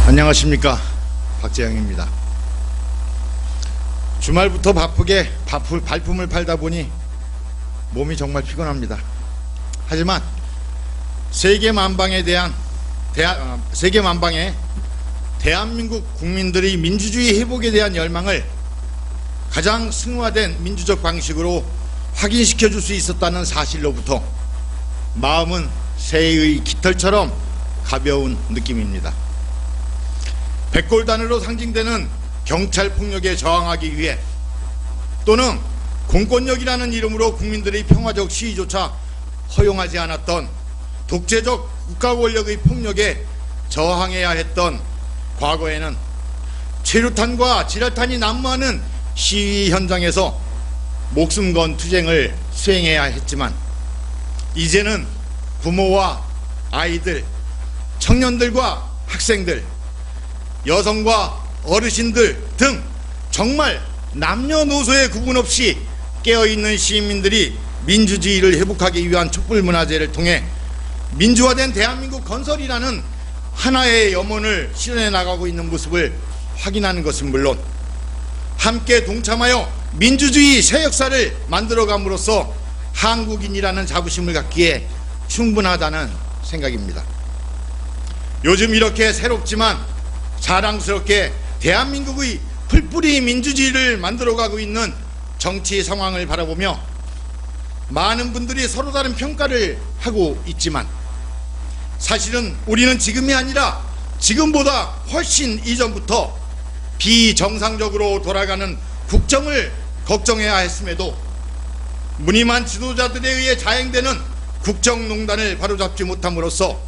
안녕하십니까, 박재영입니다. 주말부터 바쁘게 발품을 팔다 보니 몸이 정말 피곤합니다. 하지만 세계 만방에 대한민국 국민들의 민주주의 회복에 대한 열망을 가장 승화된 민주적 방식으로 확인시켜 줄 수 있었다는 사실로부터 마음은 새의 깃털처럼 가벼운 느낌입니다. 백골단으로 상징되는 경찰 폭력에 저항하기 위해, 또는 공권력이라는 이름으로 국민들의 평화적 시위조차 허용하지 않았던 독재적 국가 권력의 폭력에 저항해야 했던 과거에는 최루탄과 지랄탄이 난무하는 시위 현장에서 목숨 건 투쟁을 수행해야 했지만, 이제는 부모와 아이들, 청년들과 학생들, 여성과 어르신들 등 정말 남녀노소의 구분 없이 깨어있는 시민들이 민주주의를 회복하기 위한 촛불문화제를 통해 민주화된 대한민국 건설이라는 하나의 염원을 실현해 나가고 있는 모습을 확인하는 것은 물론, 함께 동참하여 민주주의 새 역사를 만들어감으로써 한국인이라는 자부심을 갖기에 충분하다는 생각입니다. 요즘 이렇게 새롭지만 자랑스럽게 대한민국의 풀뿌리 민주주의를 만들어가고 있는 정치 상황을 바라보며 많은 분들이 서로 다른 평가를 하고 있지만, 사실은 우리는 지금이 아니라 지금보다 훨씬 이전부터 비정상적으로 돌아가는 국정을 걱정해야 했음에도 무능한 지도자들에 의해 자행되는 국정농단을 바로잡지 못함으로써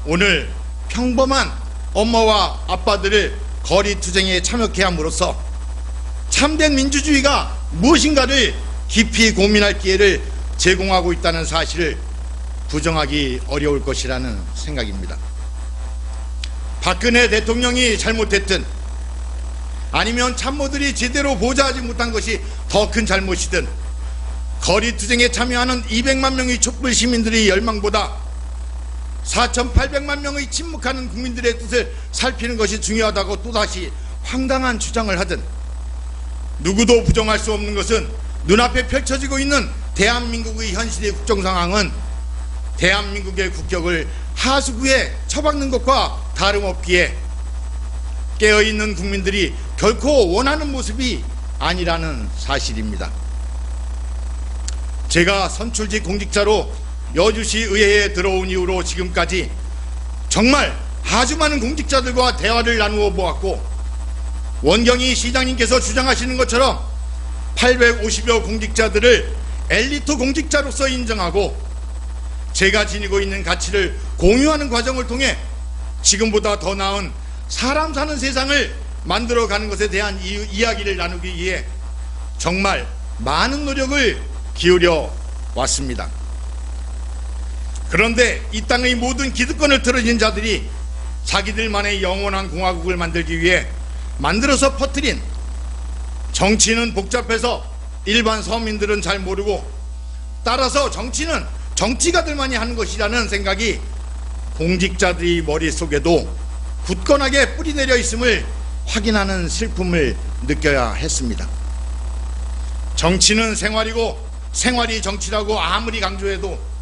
오늘 평범한 엄마와 아빠들을 거리투쟁에 참여케 함으로써 참된 민주주의가 무엇인가를 깊이 고민할 기회를 제공하고 있다는 사실을 부정하기 어려울 것이라는 생각입니다. 박근혜 대통령이 잘못했든, 아니면 참모들이 제대로 보좌하지 못한 것이 더 큰 잘못이든, 거리투쟁에 참여하는 200만 명의 촛불 시민들의 열망보다 4,800만 명의 침묵하는 국민들의 뜻을 살피는 것이 중요하다고 또다시 황당한 주장을 하든, 누구도 부정할 수 없는 것은 눈앞에 펼쳐지고 있는 대한민국의 현실의 국정 상황은 대한민국의 국격을 하수구에 처박는 것과 다름없기에 깨어있는 국민들이 결코 원하는 모습이 아니라는 사실입니다. 제가 선출직 공직자로 여주시 의회에 들어온 이후로 지금까지 정말 아주 많은 공직자들과 대화를 나누어 보았고, 원경희 시장님께서 주장하시는 것처럼 850여 공직자들을 엘리트 공직자로서 인정하고 제가 지니고 있는 가치를 공유하는 과정을 통해 지금보다 더 나은 사람 사는 세상을 만들어가는 것에 대한 이야기를 나누기 위해 정말 많은 노력을 기울여 왔습니다. 그런데 이 땅의 모든 기득권을 틀어진 자들이 자기들만의 영원한 공화국을 만들기 위해 만들어서 퍼뜨린, 정치는 복잡해서 일반 서민들은 잘 모르고, 따라서 정치는 정치가들만이 하는 것이라는 생각이 공직자들의 머릿속에도 굳건하게 뿌리내려 있음을 확인하는 슬픔을 느껴야 했습니다. 정치는 생활이고 생활이 정치라고 아무리 강조해도,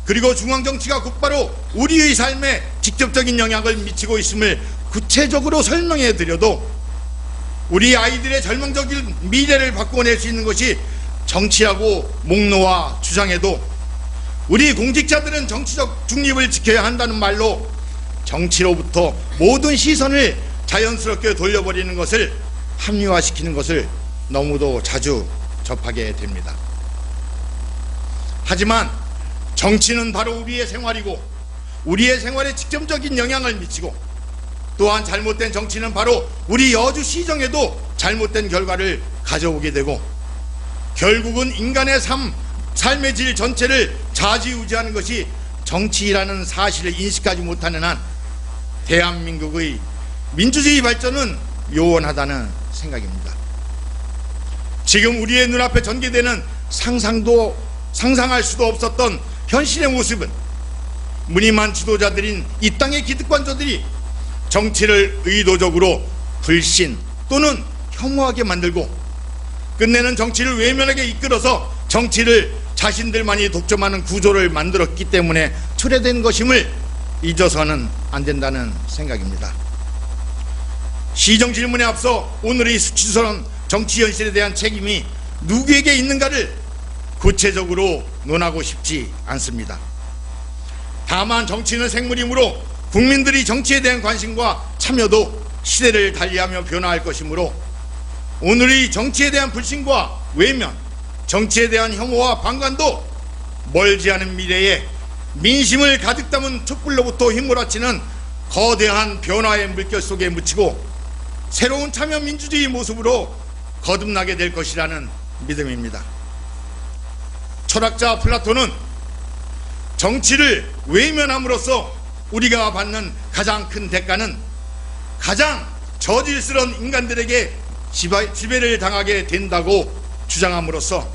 그리고 중앙정치가 곧바로 우리의 삶에 직접적인 영향을 미치고 있음을 구체적으로 설명해 드려도, 우리 아이들의 절망적인 미래를 바꿔낼 수 있는 것이 정치라고 목 놓아 주장해도, 우리 공직자들은 정치적 중립을 지켜야 한다는 말로 정치로부터 모든 시선을 자연스럽게 돌려버리는 것을 합리화시키는 것을 너무도 자주 접하게 됩니다. 하지만 정치는 바로 우리의 생활이고, 우리의 생활에 직접적인 영향을 미치고, 또한 잘못된 정치는 바로 우리 여주시정에도 잘못된 결과를 가져오게 되고, 결국은 인간의 삶의 질 전체를 좌지우지하는 것이 정치라는 사실을 인식하지 못하는 한 대한민국의 민주주의 발전은 요원하다는 생각입니다. 지금 우리의 눈앞에 전개되는 상상할 수도 없었던 현실의 모습은 무늬만 지도자들인 이 땅의 기득권자들이 정치를 의도적으로 불신 또는 혐오하게 만들고 끝내는 정치를 외면하게 이끌어서 정치를 자신들만이 독점하는 구조를 만들었기 때문에 초래된 것임을 잊어서는 안 된다는 생각입니다. 시정 질문에 앞서 오늘의 수치스러운 정치 현실에 대한 책임이 누구에게 있는가를 구체적으로 논하고 싶지 않습니다. 다만 정치는 생물이므로 국민들이 정치에 대한 관심과 참여도 시대를 달리하며 변화할 것이므로 오늘의 정치에 대한 불신과 외면, 정치에 대한 혐오와 방관도 멀지 않은 미래에 민심을 가득 담은 촛불로부터 휘몰아치는 거대한 변화의 물결 속에 묻히고 새로운 참여 민주주의 모습으로 거듭나게 될 것이라는 믿음입니다. 철학자 플라톤은 정치를 외면함으로써 우리가 받는 가장 큰 대가는 가장 저질스러운 인간들에게 지배를 당하게 된다고 주장함으로써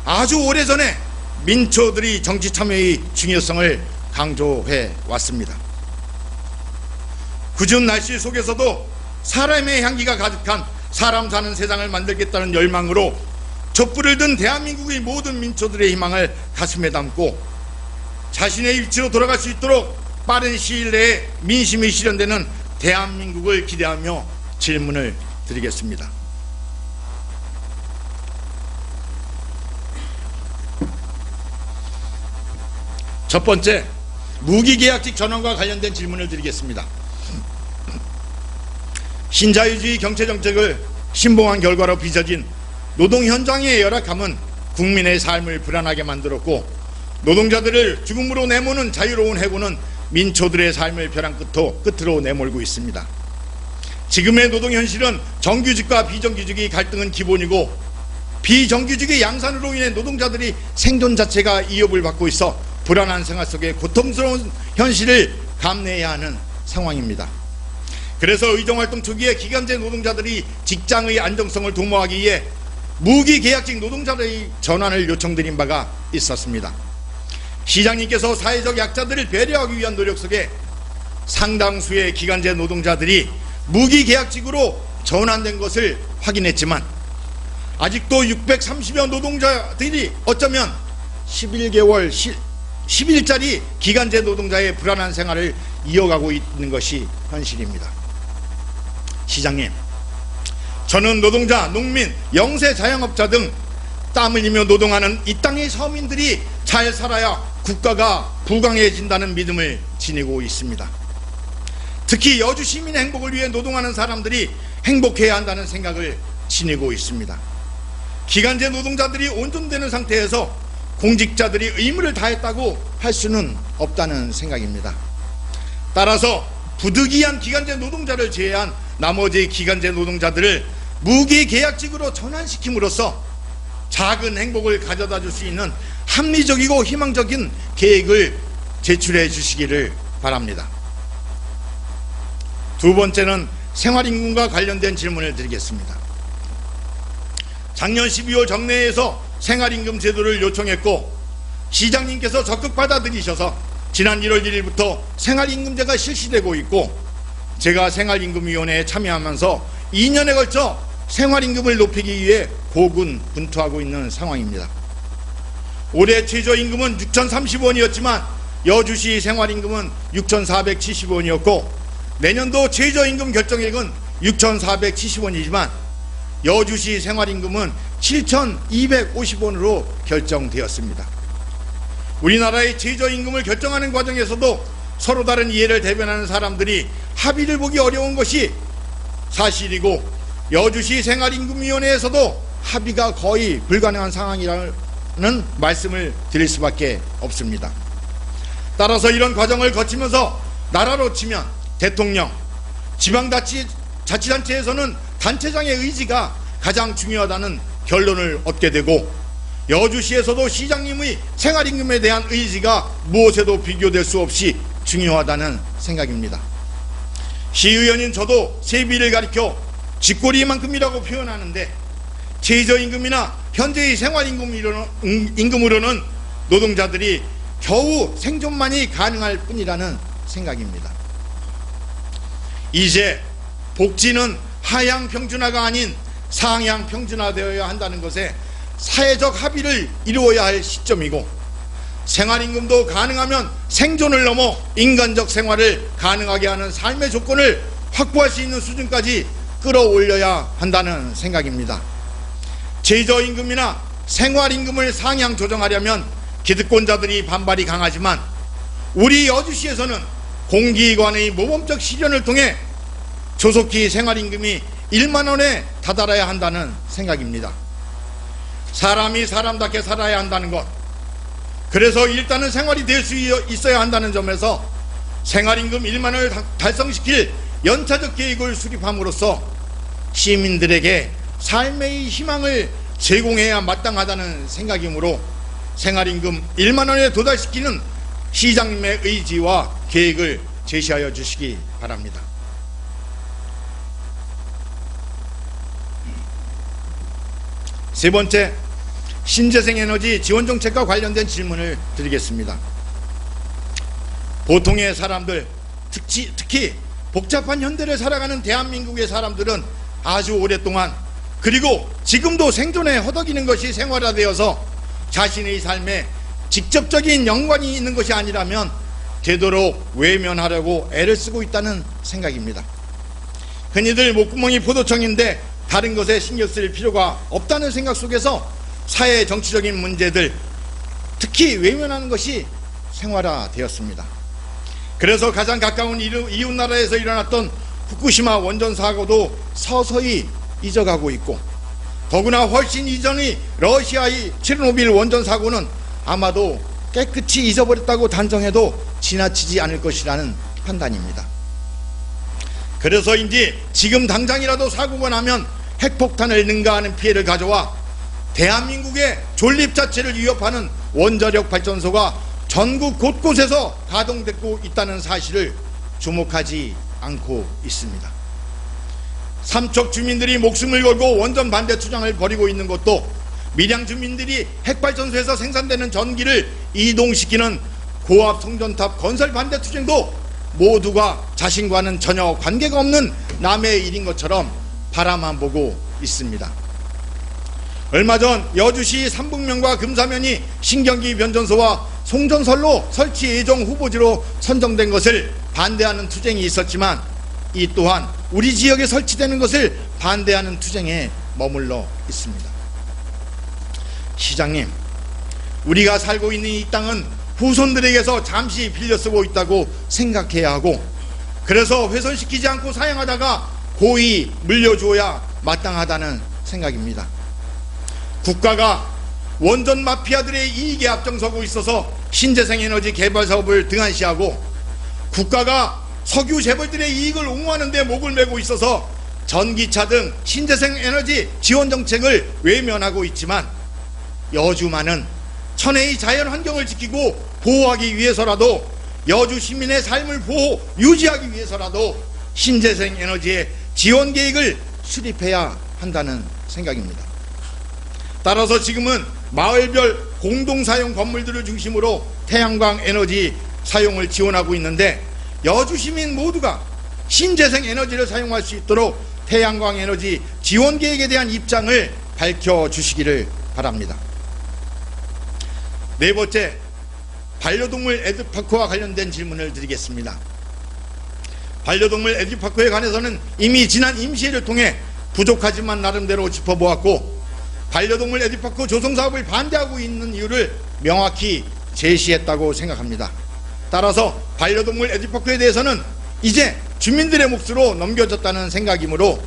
아주 오래전에 민초들이 정치 참여의 중요성을 강조해 왔습니다. 궂은 날씨 속에서도 사람의 향기가 가득한 사람 사는 세상을 만들겠다는 열망으로 촛불을 든 대한민국의 모든 민초들의 희망을 가슴에 담고 자신의 위치로 돌아갈 수 있도록 빠른 시일 내에 민심이 실현되는 대한민국을 기대하며 질문을 드리겠습니다. 첫 번째, 무기계약직 전환과 관련된 질문을 드리겠습니다. 신자유주의 경제정책을 신봉한 결과로 빚어진 노동 현장의 열악함은 국민의 삶을 불안하게 만들었고 노동자들을 죽음으로 내모는 자유로운 해고는 민초들의 삶을 벼랑 끝으로 내몰고 있습니다. 지금의 노동 현실은 정규직과 비정규직의 갈등은 기본이고 비정규직의 양산으로 인해 노동자들이 생존 자체가 위협을 받고 있어 불안한 생활 속에 고통스러운 현실을 감내해야 하는 상황입니다. 그래서 의정활동 초기에 기간제 노동자들이 직장의 안정성을 도모하기 위해 무기계약직 노동자들의 전환을 요청드린 바가 있었습니다. 시장님께서 사회적 약자들을 배려하기 위한 노력 속에 상당수의 기간제 노동자들이 무기계약직으로 전환된 것을 확인했지만 아직도 630여 노동자들이 어쩌면 11개월 10일짜리 기간제 노동자의 불안한 생활을 이어가고 있는 것이 현실입니다. 시장님, 저는 노동자, 농민, 영세 자영업자 등 땀 흘리며 노동하는 이 땅의 서민들이 잘 살아야 국가가 부강해진다는 믿음을 지니고 있습니다. 특히 여주 시민의 행복을 위해 노동하는 사람들이 행복해야 한다는 생각을 지니고 있습니다. 기간제 노동자들이 온전되는 상태에서 공직자들이 의무를 다했다고 할 수는 없다는 생각입니다. 따라서 부득이한 기간제 노동자를 제외한 나머지 기간제 노동자들을 무기계약직으로 전환시킴으로써 작은 행복을 가져다 줄 수 있는 합리적이고 희망적인 계획을 제출해 주시기를 바랍니다. 두 번째는 생활임금과 관련된 질문을 드리겠습니다. 작년 12월 정례에서 생활임금 제도를 요청했고 시장님께서 적극 받아들이셔서 지난 1월 1일부터 생활임금제가 실시되고 있고 제가 생활임금위원회에 참여하면서 2년에 걸쳐 생활임금을 높이기 위해 고군분투하고 있는 상황입니다. 올해 최저임금은 6,030원이었지만 여주시 생활임금은 6,470원이었고 내년도 최저임금 결정액은 6,470원이지만 여주시 생활임금은 7,250원으로 결정되었습니다. 우리나라의 최저임금을 결정하는 과정에서도 서로 다른 이해를 대변하는 사람들이 합의를 보기 어려운 것이 사실이고 여주시 생활임금위원회에서도 합의가 거의 불가능한 상황이라는 말씀을 드릴 수밖에 없습니다. 따라서 이런 과정을 거치면서 나라로 치면 대통령, 지방자치단체에서는 단체장의 의지가 가장 중요하다는 결론을 얻게 되고 여주시에서도 시장님의 생활임금에 대한 의지가 무엇에도 비교될 수 없이 중요하다는 생각입니다. 시의원인 저도 세비를 가리켜 쥐꼬리만큼이라고 표현하는데 최저임금이나 현재의 생활임금으로는 노동자들이 겨우 생존만이 가능할 뿐이라는 생각입니다. 이제 복지는 하향 평준화가 아닌 상향 평준화되어야 한다는 것에 사회적 합의를 이루어야 할 시점이고, 생활임금도 가능하면 생존을 넘어 인간적 생활을 가능하게 하는 삶의 조건을 확보할 수 있는 수준까지 끌어올려야 한다는 생각입니다. 최저임금이나 생활임금을 상향 조정하려면 기득권자들이 반발이 강하지만 우리 여주시에서는 공기관의 모범적 실현을 통해 조속히 생활임금이 1만 원에 다다라야 한다는 생각입니다. 사람이 사람답게 살아야 한다는 것, 그래서 일단은 생활이 될 수 있어야 한다는 점에서 생활임금 1만 원을 달성시킬 연차적 계획을 수립함으로써 시민들에게 삶의 희망을 제공해야 마땅하다는 생각이므로 생활임금 1만 원에 도달시키는 시장님의 의지와 계획을 제시하여 주시기 바랍니다. 세 번째, 신재생에너지 지원정책과 관련된 질문을 드리겠습니다. 보통의 사람들, 특히 복잡한 현대를 살아가는 대한민국의 사람들은 아주 오랫동안, 그리고 지금도 생존에 허덕이는 것이 생활화되어서 자신의 삶에 직접적인 연관이 있는 것이 아니라면 되도록 외면하려고 애를 쓰고 있다는 생각입니다. 흔히들 목구멍이 포도청인데 다른 것에 신경 쓸 필요가 없다는 생각 속에서 사회 정치적인 문제들, 특히 외면하는 것이 생활화되었습니다. 그래서 가장 가까운 이웃나라에서 일어났던 후쿠시마 원전 사고도 서서히 잊어가고 있고, 더구나 훨씬 이전의 러시아의 체르노빌 원전 사고는 아마도 깨끗이 잊어버렸다고 단정해도 지나치지 않을 것이라는 판단입니다. 그래서인지 지금 당장이라도 사고가 나면 핵폭탄을 능가하는 피해를 가져와 대한민국의 존립 자체를 위협하는 원자력 발전소가 전국 곳곳에서 가동되고 있다는 사실을 주목하지 않고 있습니다. 삼척 주민들이 목숨을 걸고 원전 반대 투쟁을 벌이고 있는 것도, 밀양 주민들이 핵발전소에서 생산되는 전기를 이동시키는 고압 송전탑 건설 반대 투쟁도 모두가 자신과는 전혀 관계가 없는 남의 일인 것처럼 바라만 보고 있습니다. 얼마 전 여주시 삼북면과 금사면이 신경기 변전소와 송전선로 설치 예정 후보지로 선정된 것을 반대하는 투쟁이 있었지만, 이 또한 우리 지역에 설치되는 것을 반대하는 투쟁에 머물러 있습니다. 시장님, 우리가 살고 있는 이 땅은 후손들에게서 잠시 빌려 쓰고 있다고 생각해야 하고, 그래서 훼손시키지 않고 사용하다가 고의 물려주어야 마땅하다는 생각입니다. 국가가 원전 마피아들의 이익에 앞장서고 있어서 신재생에너지 개발 사업을 등한시하고, 국가가 석유 재벌들의 이익을 옹호하는 데 목을 메고 있어서 전기차 등 신재생에너지 지원 정책을 외면하고 있지만, 여주만은 천혜의 자연 환경을 지키고 보호하기 위해서라도, 여주 시민의 삶을 유지하기 위해서라도 신재생에너지의 지원 계획을 수립해야 한다는 생각입니다. 따라서 지금은 마을별 공동사용 건물들을 중심으로 태양광 에너지 사용을 지원하고 있는데, 여주 시민 모두가 신재생 에너지를 사용할 수 있도록 태양광 에너지 지원 계획에 대한 입장을 밝혀주시기를 바랍니다. 네 번째, 반려동물 애드파크와 관련된 질문을 드리겠습니다. 반려동물 애드파크에 관해서는 이미 지난 임시회를 통해 부족하지만 나름대로 짚어보았고, 반려동물 애드파크 조성사업을 반대하고 있는 이유를 명확히 제시했다고 생각합니다. 따라서 반려동물 애드파크에 대해서는 이제 주민들의 몫으로 넘겨졌다는 생각이므로,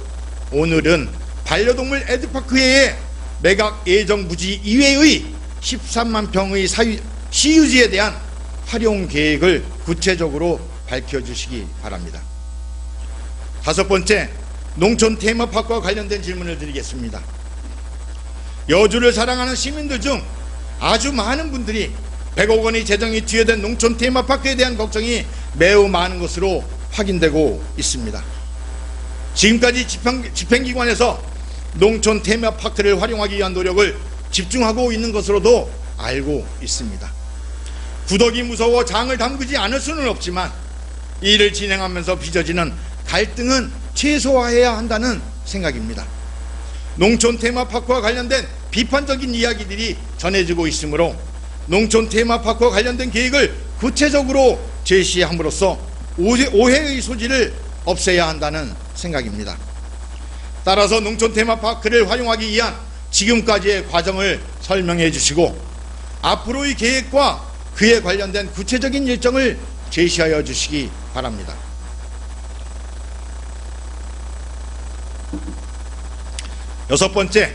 오늘은 반려동물 애드파크의 매각 예정 부지 이외의 13만 평의 시유지에 대한 활용 계획을 구체적으로 밝혀주시기 바랍니다. 다섯 번째, 농촌 테마파크와 관련된 질문을 드리겠습니다. 여주를 사랑하는 시민들 중 아주 많은 분들이 100억 원의 재정이 투여된 농촌 테마파크에 대한 걱정이 매우 많은 것으로 확인되고 있습니다. 지금까지 집행기관에서 농촌 테마파크를 활용하기 위한 노력을 집중하고 있는 것으로도 알고 있습니다. 구덕이 무서워 장을 담그지 않을 수는 없지만, 이를 진행하면서 빚어지는 갈등은 최소화해야 한다는 생각입니다. 농촌 테마파크와 관련된 비판적인 이야기들이 전해지고 있으므로 농촌 테마파크와 관련된 계획을 구체적으로 제시함으로써 오해의 소지를 없애야 한다는 생각입니다. 따라서 농촌 테마파크를 활용하기 위한 지금까지의 과정을 설명해 주시고 앞으로의 계획과 그에 관련된 구체적인 일정을 제시하여 주시기 바랍니다. 여섯 번째,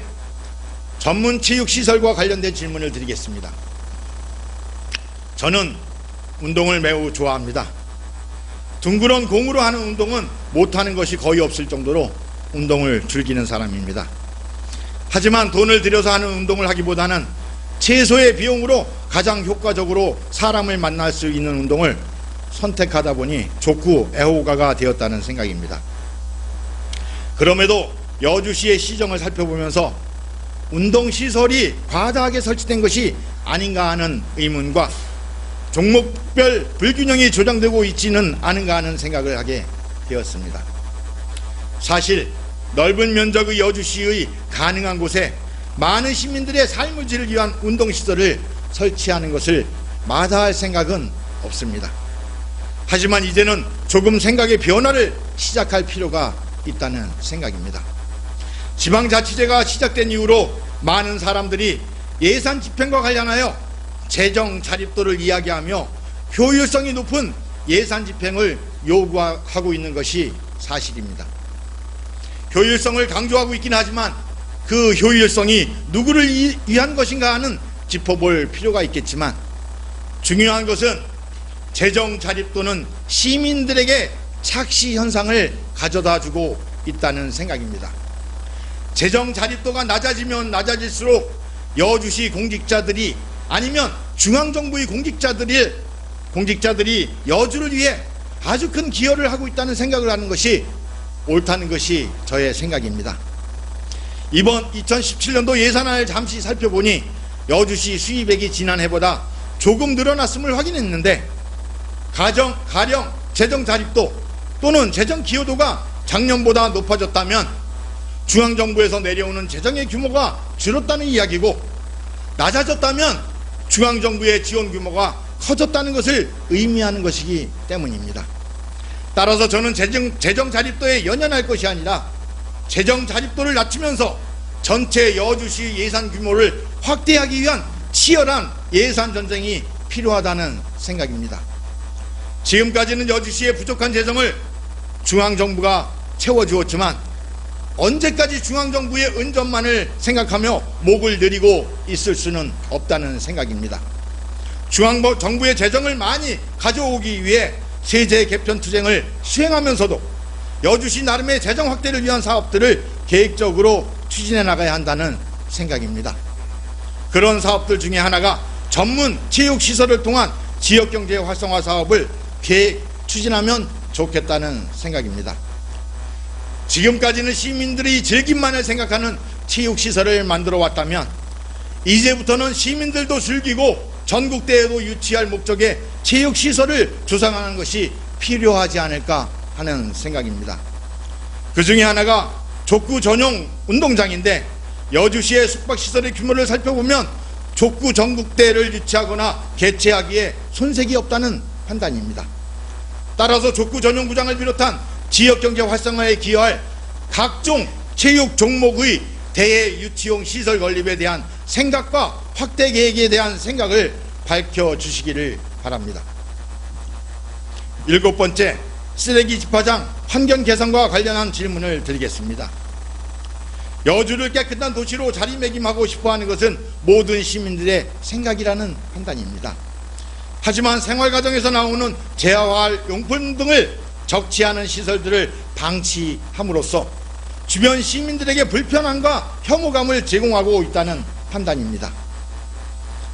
전문 체육시설과 관련된 질문을 드리겠습니다. 저는 운동을 매우 좋아합니다. 둥그런 공으로 하는 운동은 못하는 것이 거의 없을 정도로 운동을 즐기는 사람입니다. 하지만 돈을 들여서 하는 운동을 하기보다는 최소의 비용으로 가장 효과적으로 사람을 만날 수 있는 운동을 선택하다 보니 족구 애호가가 되었다는 생각입니다. 그럼에도 여주시의 시정을 살펴보면서 운동시설이 과다하게 설치된 것이 아닌가 하는 의문과 종목별 불균형이 조장되고 있지는 않은가 하는 생각을 하게 되었습니다. 사실 넓은 면적의 여주시의 가능한 곳에 많은 시민들의 삶의 질을 위한 운동시설을 설치하는 것을 마다할 생각은 없습니다. 하지만 이제는 조금 생각의 변화를 시작할 필요가 있다는 생각입니다. 지방자치제가 시작된 이후로 많은 사람들이 예산 집행과 관련하여 재정 자립도를 이야기하며 효율성이 높은 예산 집행을 요구하고 있는 것이 사실입니다. 효율성을 강조하고 있긴 하지만 그 효율성이 누구를 위한 것인가 하는 짚어볼 필요가 있겠지만 중요한 것은 재정 자립도는 시민들에게 착시 현상을 가져다 주고 있다는 생각입니다. 재정 자립도가 낮아지면 낮아질수록 여주시 공직자들이 아니면 중앙정부의 공직자들이 여주를 위해 아주 큰 기여를 하고 있다는 생각을 하는 것이 옳다는 것이 저의 생각입니다. 이번 2017년도 예산안을 잠시 살펴보니 여주시 수입액이 지난해보다 조금 늘어났음을 확인했는데 가령 재정 자립도 또는 재정 기여도가 작년보다 높아졌다면 중앙정부에서 내려오는 재정의 규모가 줄었다는 이야기고 낮아졌다면 중앙정부의 지원 규모가 커졌다는 것을 의미하는 것이기 때문입니다. 따라서 저는 재정 자립도에 연연할 것이 아니라 재정 자립도를 낮추면서 전체 여주시 예산 규모를 확대하기 위한 치열한 예산 전쟁이 필요하다는 생각입니다. 지금까지는 여주시의 부족한 재정을 중앙정부가 채워주었지만 언제까지 중앙정부의 은전만을 생각하며 목을 내리고 있을 수는 없다는 생각입니다. 중앙정부의 재정을 많이 가져오기 위해 세제 개편 투쟁을 수행하면서도 여주시 나름의 재정 확대를 위한 사업들을 계획적으로 추진해 나가야 한다는 생각입니다. 그런 사업들 중에 하나가 전문 체육시설을 통한 지역경제 활성화 사업을 추진하면 좋겠다는 생각입니다. 지금까지는 시민들이 즐김만을 생각하는 체육시설을 만들어 왔다면 이제부터는 시민들도 즐기고 전국대회도 유치할 목적의 체육시설을 조성하는 것이 필요하지 않을까 하는 생각입니다. 그 중에 하나가 족구 전용 운동장인데 여주시의 숙박시설의 규모를 살펴보면 족구 전국대회를 유치하거나 개최하기에 손색이 없다는 판단입니다. 따라서 족구 전용구장을 비롯한 지역경제 활성화에 기여할 각종 체육 종목의 대회 유치용 시설 건립에 대한 생각과 확대 계획에 대한 생각을 밝혀주시기를 바랍니다. 일곱 번째, 쓰레기 집화장 환경 개선과 관련한 질문을 드리겠습니다. 여주를 깨끗한 도시로 자리매김하고 싶어하는 것은 모든 시민들의 생각이라는 판단입니다. 하지만 생활과정에서 나오는 재활 용품 등을 적지 않은 시설들을 방치함으로써 주변 시민들에게 불편함과 혐오감을 제공하고 있다는 판단입니다.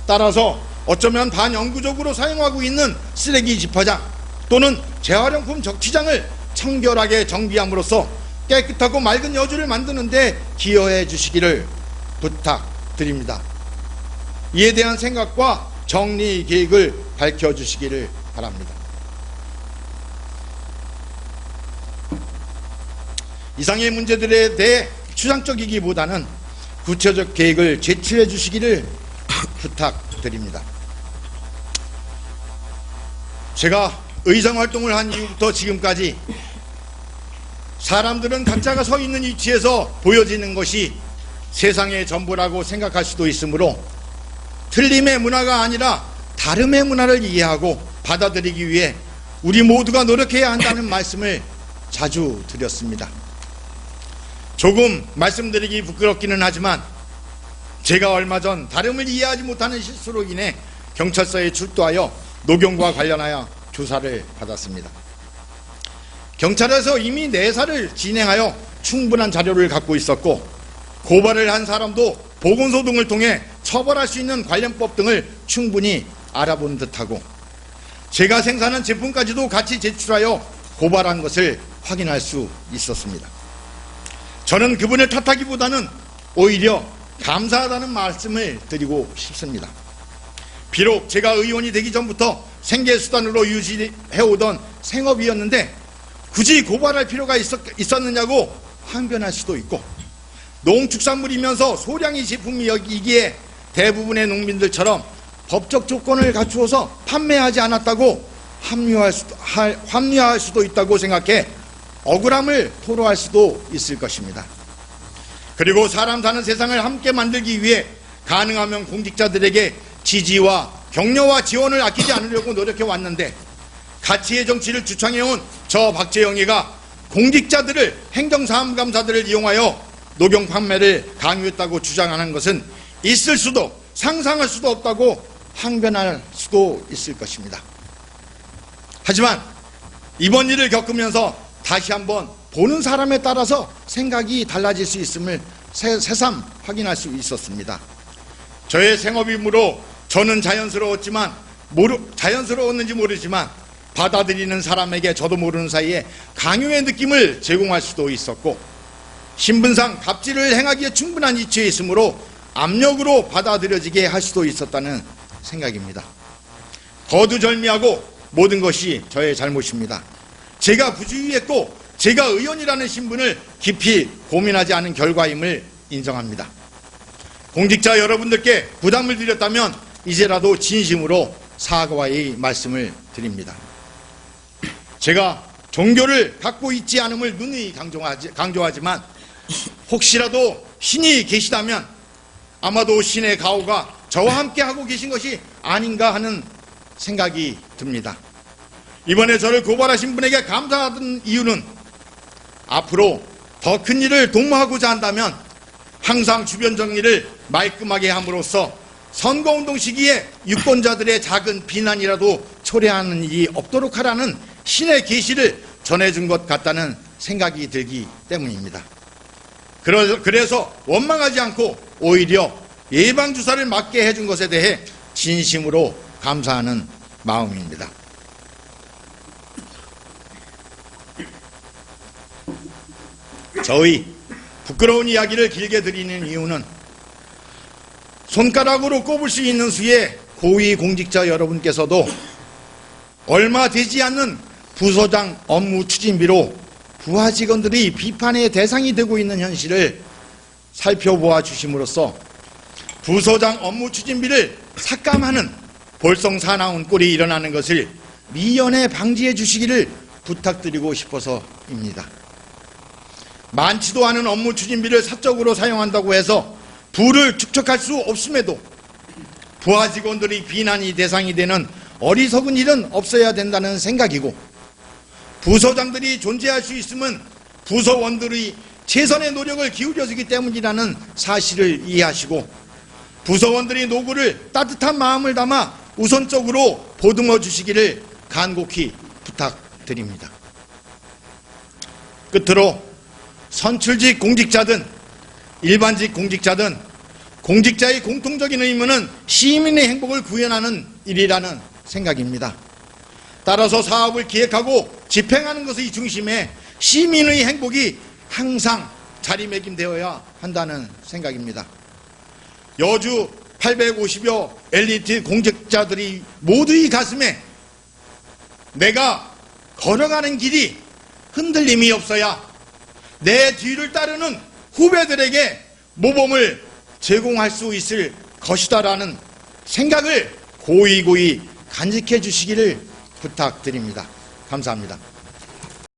따라서 어쩌면 반영구적으로 사용하고 있는 쓰레기 집화장 또는 재활용품 적치장을 청결하게 정비함으로써 깨끗하고 맑은 여주를 만드는 데 기여해 주시기를 부탁드립니다. 이에 대한 생각과 정리 계획을 밝혀주시기를 바랍니다. 이상의 문제들에 대해 추상적이기보다는 구체적 계획을 제출해 주시기를 부탁드립니다. 제가 의정활동을 한 이후부터 지금까지 사람들은 각자가 서 있는 위치에서 보여지는 것이 세상의 전부라고 생각할 수도 있으므로 틀림의 문화가 아니라 다름의 문화를 이해하고 받아들이기 위해 우리 모두가 노력해야 한다는 말씀을 자주 드렸습니다. 조금 말씀드리기 부끄럽기는 하지만 제가 얼마 전 다름을 이해하지 못하는 실수로 인해 경찰서에 출두하여 노경과 관련하여 조사를 받았습니다. 경찰에서 이미 내사를 진행하여 충분한 자료를 갖고 있었고 고발을 한 사람도 보건소 등을 통해 처벌할 수 있는 관련법 등을 충분히 알아본 듯하고 제가 생산한 제품까지도 같이 제출하여 고발한 것을 확인할 수 있었습니다. 저는 그분을 탓하기보다는 오히려 감사하다는 말씀을 드리고 싶습니다. 비록 제가 의원이 되기 전부터 생계수단으로 유지해오던 생업이었는데 굳이 고발할 필요가 있었느냐고 항변할 수도 있고 농축산물이면서 소량의 제품이기에 대부분의 농민들처럼 법적 조건을 갖추어서 판매하지 않았다고 합리화할 수도 있다고 생각해 억울함을 토로할 수도 있을 것입니다. 그리고 사람 사는 세상을 함께 만들기 위해 가능하면 공직자들에게 지지와 격려와 지원을 아끼지 않으려고 노력해 왔는데 가치의 정치를 주창해온 저 박재영이가 공직자들을 행정사무감사들을 이용하여 녹용 판매를 강요했다고 주장하는 것은 있을 수도 상상할 수도 없다고 항변할 수도 있을 것입니다. 하지만 이번 일을 겪으면서 다시 한번 보는 사람에 따라서 생각이 달라질 수 있음을 새삼 확인할 수 있었습니다. 저의 생업이므로 저는 자연스러웠는지 모르지만 받아들이는 사람에게 저도 모르는 사이에 강요의 느낌을 제공할 수도 있었고 신분상 갑질을 행하기에 충분한 위치에 있으므로 압력으로 받아들여지게 할 수도 있었다는 생각입니다. 거두절미하고 모든 것이 저의 잘못입니다. 제가 부주의했고 제가 의원이라는 신분을 깊이 고민하지 않은 결과임을 인정합니다. 공직자 여러분들께 부담을 드렸다면 이제라도 진심으로 사과의 말씀을 드립니다. 제가 종교를 갖고 있지 않음을 누누이 강조하지만 혹시라도 신이 계시다면 아마도 신의 가호가 저와 함께 하고 계신 것이 아닌가 하는 생각이 듭니다. 이번에 저를 고발하신 분에게 감사하던 이유는 앞으로 더 큰 일을 도모하고자 한다면 항상 주변 정리를 말끔하게 함으로써 선거운동 시기에 유권자들의 작은 비난이라도 초래하는 일이 없도록 하라는 신의 계시를 전해준 것 같다는 생각이 들기 때문입니다. 그래서 원망하지 않고 오히려 예방주사를 맞게 해준 것에 대해 진심으로 감사하는 마음입니다. 저의 부끄러운 이야기를 길게 드리는 이유는 손가락으로 꼽을 수 있는 수의 고위 공직자 여러분께서도 얼마 되지 않는 부서장 업무 추진비로 부하 직원들이 비판의 대상이 되고 있는 현실을 살펴보아 주심으로써 부서장 업무 추진비를 삭감하는 볼썽사나운 꼴이 일어나는 것을 미연에 방지해 주시기를 부탁드리고 싶어서입니다. 많지도 않은 업무 추진비를 사적으로 사용한다고 해서 부를 축적할 수 없음에도 부하 직원들이 비난이 대상이 되는 어리석은 일은 없어야 된다는 생각이고 부서장들이 존재할 수 있음은 부서원들이 최선의 노력을 기울여주기 때문이라는 사실을 이해하시고 부서원들이 노고를 따뜻한 마음을 담아 우선적으로 보듬어 주시기를 간곡히 부탁드립니다. 끝으로 선출직 공직자든 일반직 공직자든 공직자의 공통적인 의무는 시민의 행복을 구현하는 일이라는 생각입니다. 따라서 사업을 기획하고 집행하는 것의 중심에 시민의 행복이 항상 자리매김되어야 한다는 생각입니다. 여주 850여 엘리트 공직자들이 모두의 가슴에 내가 걸어가는 길이 흔들림이 없어야 내 뒤를 따르는 후배들에게 모범을 제공할 수 있을 것이다라는 생각을 고이고이 간직해 주시기를 부탁드립니다. 감사합니다.